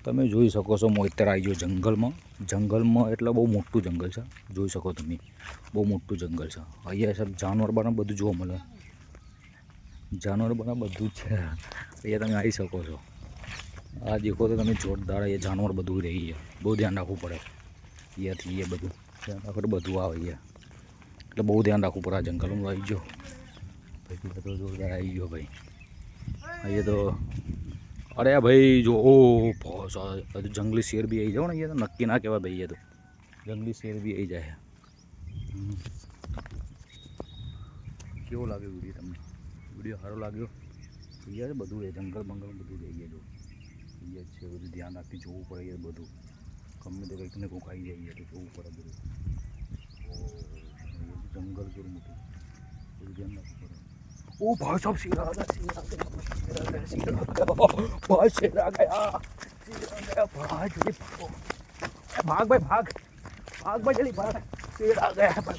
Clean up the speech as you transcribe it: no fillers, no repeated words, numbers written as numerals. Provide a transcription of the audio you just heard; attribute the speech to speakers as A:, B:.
A: તમે જોઈ શકો છો હું અત્યારે આવી ગયો જંગલમાં એટલે બહુ મોટું જંગલ છે જોઈ શકો તમે બહુ મોટું જંગલ છે અહીંયા સાહેબ જાનવર બના બધું જોવા મળે જાનવર બના બધું જ છે અહીંયા તમે આવી શકો છો આ દેખો તો તમે જોરદાર એ જાનવર બધું રહી છે બહુ ધ્યાન રાખવું પડે અહીંયાથી એ બધું ધ્યાન રાખો બધું આવે અહીંયા એટલે બહુ ધ્યાન રાખવું પડે આ જંગલમાં આવી ગયો ભાઈ તો જોરદાર આવી ગયો ભાઈ અહીંયા તો અરે ભાઈ જો ઓ જંગલી શેર બી આવી જાઓ ને અહીંયા તો નક્કી ના કહેવાય ભાઈ એ તો જંગલી શેર બી આવી જાય કેવો લાગ્યો વિડીયો તમને વિડીયો સારો લાગ્યો અહીંયા છે બધું એ જંગલ બંગલ બધું જઈએ જો અહીંયા છે બધું ધ્યાન રાખી જોવું પડે એ બધું ગમે તે કંઈક ને કંઈક આવી જાય તો જોવું પડે બધું જંગલ કેવું મોટું બધું ધ્યાન રાખવું પડે ओ भाई साहब शेर आ गया भाई शेर आ गया भाई जल्दी भाग भाई भाग भाई जल्दी भाग शेर आ गया भाई